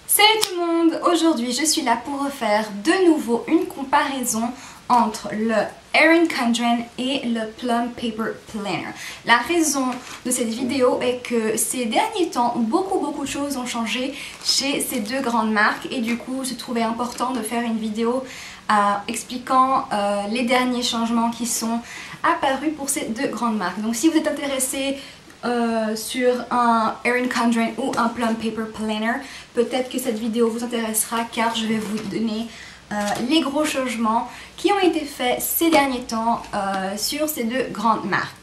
Salut tout le monde! Aujourd'hui je suis là pour refaire de nouveau une comparaison entre le Erin Condren et le Plum Paper Planner. La raison de cette vidéo est que ces derniers temps, beaucoup de choses ont changé chez ces deux grandes marques et du coup je trouvais important de faire une vidéo expliquant les derniers changements qui sont apparus pour ces deux grandes marques. Donc si vous êtes intéressé sur un Erin Condren ou un Plum Paper Planner, peut-être que cette vidéo vous intéressera car je vais vous donner les gros changements qui ont été faits ces derniers temps sur ces deux grandes marques.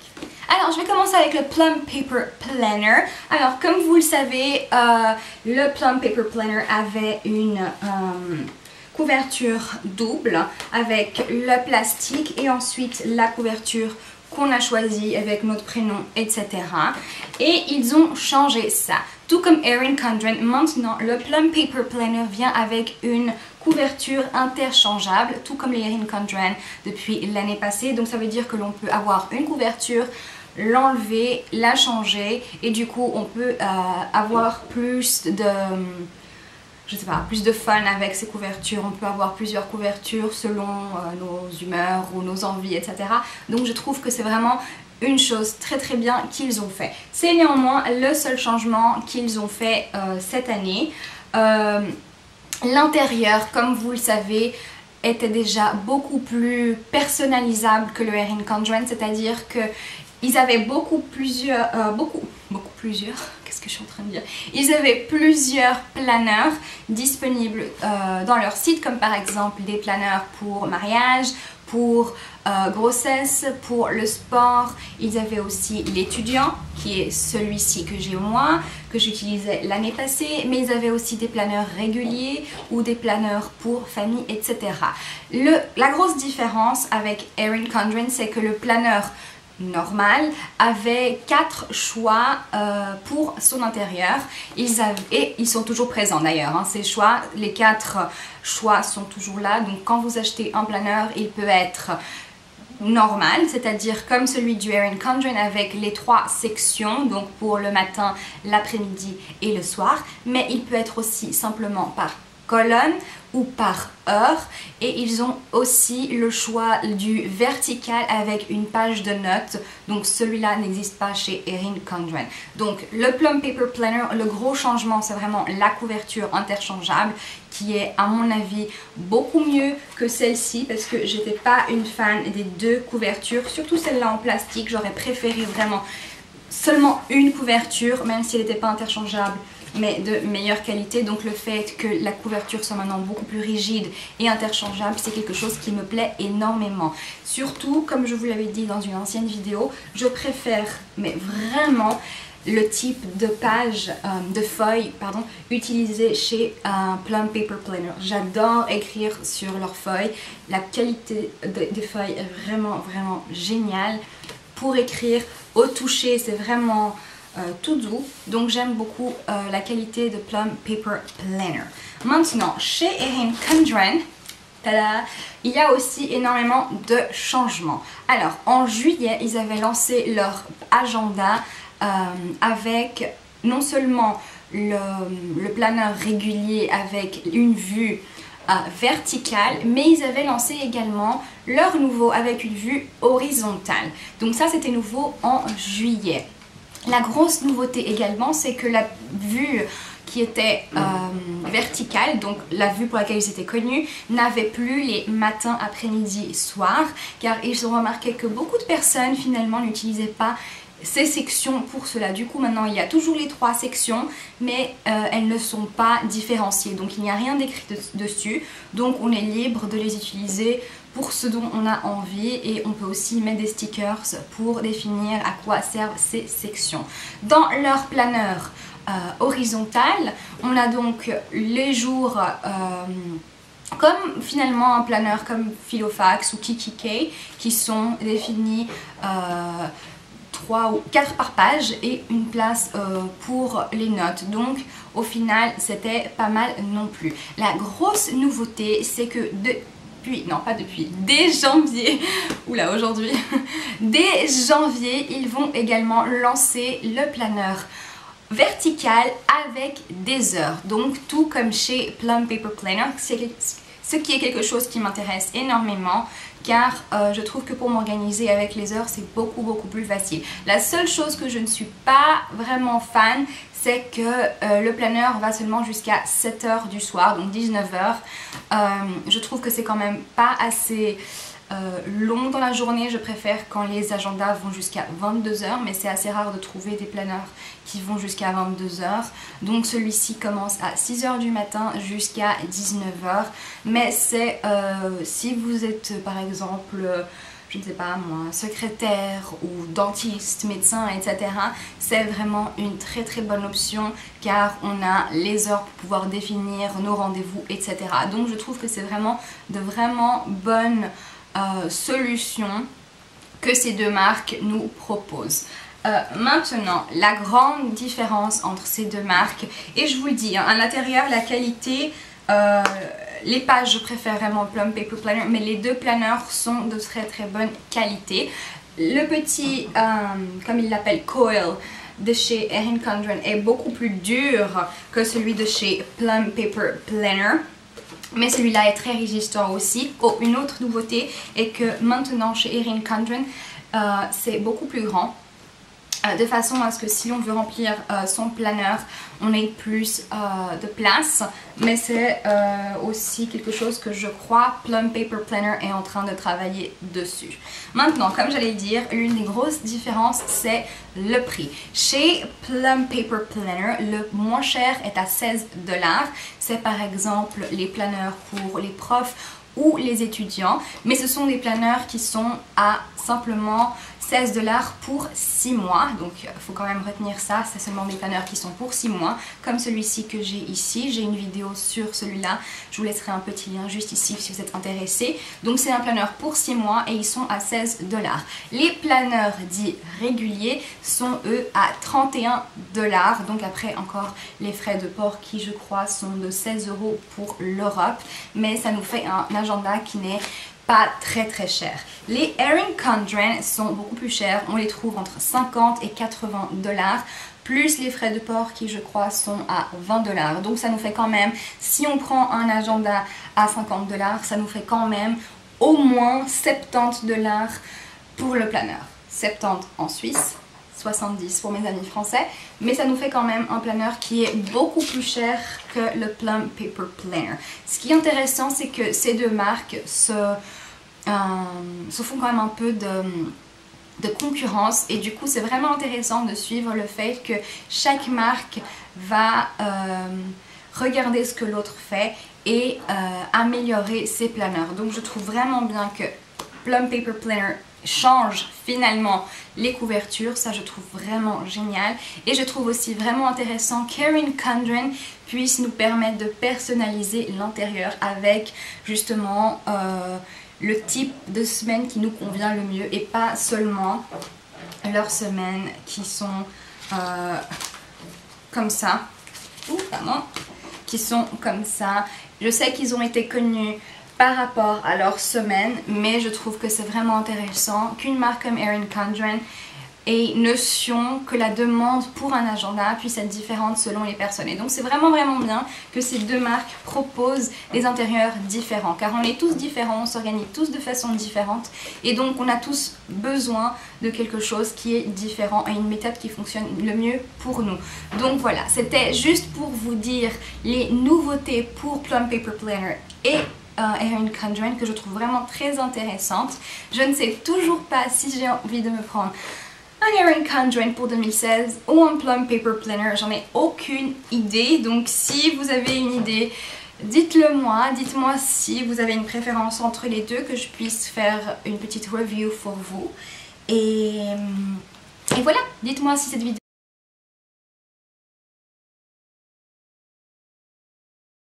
Alors je vais commencer avec le Plum Paper Planner. Alors comme vous le savez, le Plum Paper Planner avait une couverture double avec le plastique et ensuite la couverture qu'on a choisi avec notre prénom, etc. Et ils ont changé ça. Tout comme Erin Condren, maintenant le Plum Paper Planner vient avec une couverture interchangeable, tout comme les Erin Condren depuis l'année passée. Donc ça veut dire que l'on peut avoir une couverture, l'enlever, la changer et du coup on peut avoir plus de... je sais pas, plus de fun avec ces couvertures. On peut avoir plusieurs couvertures selon nos humeurs ou nos envies, etc. Donc je trouve que c'est vraiment une chose très bien qu'ils ont fait. C'est néanmoins le seul changement qu'ils ont fait cette année. L'intérieur, comme vous le savez, était déjà beaucoup plus personnalisable que le Erin Condren, c'est-à-dire que ils avaient qu'est-ce que je suis en train de dire? Ils avaient plusieurs planeurs disponibles dans leur site, comme par exemple des planeurs pour mariage, pour grossesse, pour le sport. Ils avaient aussi l'étudiant, qui est celui-ci que j'ai moi, que j'utilisais l'année passée, mais ils avaient aussi des planeurs réguliers ou des planeurs pour famille, etc. La grosse différence avec Erin Condren, c'est que le planeur normal avait 4 choix pour son intérieur. Ils sont toujours présents d'ailleurs, hein, ces choix, les 4 choix sont toujours là. Donc quand vous achetez un planeur, il peut être normal, c'est-à-dire comme celui du Erin Condren avec les 3 sections, donc pour le matin, l'après-midi et le soir, mais il peut être aussi simplement par colonne ou par heure, et ils ont aussi le choix du vertical avec une page de notes. Donc celui-là n'existe pas chez Erin Condren. Donc le Plum Paper Planner, le gros changement c'est vraiment la couverture interchangeable qui est à mon avis beaucoup mieux que celle-ci, parce que j'étais pas une fan des deux couvertures, surtout celle-là en plastique. J'aurais préféré vraiment seulement une couverture, même si elle n'était pas interchangeable, mais de meilleure qualité. Donc le fait que la couverture soit maintenant beaucoup plus rigide et interchangeable, c'est quelque chose qui me plaît énormément. Surtout, comme je vous l'avais dit dans une ancienne vidéo, je préfère, mais vraiment, le type de page, de feuilles, pardon, utilisé chez Plum Paper Planner. J'adore écrire sur leurs feuilles. La qualité des feuilles est vraiment géniale. Pour écrire au toucher, c'est vraiment tout doux, donc j'aime beaucoup la qualité de Plum Paper Planner. Maintenant, chez Erin Condren, tada, il y a aussi énormément de changements. Alors, en juillet, ils avaient lancé leur agenda avec non seulement le planeur régulier avec une vue verticale, mais ils avaient lancé également leur nouveau avec une vue horizontale. Donc ça, c'était nouveau en juillet. La grosse nouveauté également, c'est que la vue qui était verticale, donc la vue pour laquelle ils étaient connus, n'avait plus les matins, après-midi, soir, car ils ont remarqué que beaucoup de personnes finalement n'utilisaient pas ces sections pour cela. Du coup maintenant il y a toujours les 3 sections, mais elles ne sont pas différenciées, donc il n'y a rien d'écrit dessus, donc on est libre de les utiliser pour ce dont on a envie, et on peut aussi mettre des stickers pour définir à quoi servent ces sections. Dans leur planeur horizontal, on a donc les jours comme finalement un planeur comme Filofax ou Kikki.K qui sont définis 3 ou 4 par page et une place pour les notes. Donc au final c'était pas mal non plus. La grosse nouveauté, c'est que depuis dès janvier, oula aujourd'hui, dès janvier, ils vont également lancer le planeur vertical avec des heures. Donc tout comme chez Plum Paper Planner, ce qui est quelque chose qui m'intéresse énormément car je trouve que pour m'organiser avec les heures c'est beaucoup plus facile. La seule chose que je ne suis pas vraiment fan, c'est que le planeur va seulement jusqu'à 7 h du soir, donc 19 h. Je trouve que c'est quand même pas assez long dans la journée. Je préfère quand les agendas vont jusqu'à 22 h, mais c'est assez rare de trouver des planeurs qui vont jusqu'à 22 h. Donc celui-ci commence à 6 h du matin jusqu'à 19 h. Mais c'est si vous êtes par exemple je ne sais pas moi, secrétaire ou dentiste, médecin, etc. C'est vraiment une très bonne option car on a les heures pour pouvoir définir nos rendez-vous, etc. Donc je trouve que c'est vraiment de vraiment bonnes solutions que ces deux marques nous proposent. Maintenant, la grande différence entre ces deux marques, et je vous le dis, hein, à l'intérieur, la qualité, les pages, je préfère vraiment Plum Paper Planner, mais les deux planeurs sont de très bonne qualité. Le petit, comme il l'appelle, coil de chez Erin Condren est beaucoup plus dur que celui de chez Plum Paper Planner. Mais celui-là est très résistant aussi. Oh, une autre nouveauté est que maintenant chez Erin Condren, c'est beaucoup plus grand. De façon à ce que si on veut remplir son planeur, on ait plus de place. Mais c'est aussi quelque chose que je crois Plum Paper Planner est en train de travailler dessus. Maintenant, comme j'allais dire, l'une des grosses différences, c'est le prix. Chez Plum Paper Planner, le moins cher est à 16 $. C'est par exemple les planeurs pour les profs ou les étudiants, mais ce sont des planeurs qui sont à simplement 16 $ pour 6 mois, donc il faut quand même retenir ça, c'est seulement des planeurs qui sont pour 6 mois, comme celui-ci que j'ai ici. J'ai une vidéo sur celui-là, je vous laisserai un petit lien juste ici si vous êtes intéressé. Donc c'est un planeur pour 6 mois et ils sont à 16 $. Les planeurs dits réguliers sont eux à 31 $, donc après encore les frais de port qui je crois sont de 16 € pour l'Europe, mais ça nous fait un agenda qui n'est pas très cher. Les Erin Condren sont beaucoup plus chers, on les trouve entre 50 et 80 $, plus les frais de port qui je crois sont à 20 $. Donc ça nous fait quand même, si on prend un agenda à 50 $, ça nous fait quand même au moins 70 $ pour le planeur. 70 en Suisse, 70 pour mes amis français, mais ça nous fait quand même un planeur qui est beaucoup plus cher que le Plum Paper Planner. Ce qui est intéressant, c'est que ces deux marques se font quand même un peu de concurrence, et du coup c'est vraiment intéressant de suivre le fait que chaque marque va regarder ce que l'autre fait et améliorer ses planeurs. Donc je trouve vraiment bien que Plum Paper Planner change finalement les couvertures, ça je trouve vraiment génial. Et je trouve aussi vraiment intéressant qu'Erin Condren puisse nous permettre de personnaliser l'intérieur avec justement le type de semaine qui nous convient le mieux et pas seulement leurs semaines qui sont comme ça. Ouh, pardon, qui sont comme ça. Je sais qu'ils ont été connus par rapport à leur semaine, mais je trouve que c'est vraiment intéressant qu'une marque comme Erin Condren ait notion que la demande pour un agenda puisse être différente selon les personnes. Et donc c'est vraiment bien que ces deux marques proposent des intérieurs différents, car on est tous différents, on s'organise tous de façon différente, et donc on a tous besoin de quelque chose qui est différent et une méthode qui fonctionne le mieux pour nous. Donc voilà, c'était juste pour vous dire les nouveautés pour Plum Paper Planner et Erin Condren que je trouve vraiment très intéressante. Je ne sais toujours pas si j'ai envie de me prendre un Erin Condren pour 2016 ou un Plum Paper Planner, j'en ai aucune idée. Donc si vous avez une idée, dites-le moi, dites-moi si vous avez une préférence entre les deux, que je puisse faire une petite review pour vous. Et voilà, dites-moi si cette vidéo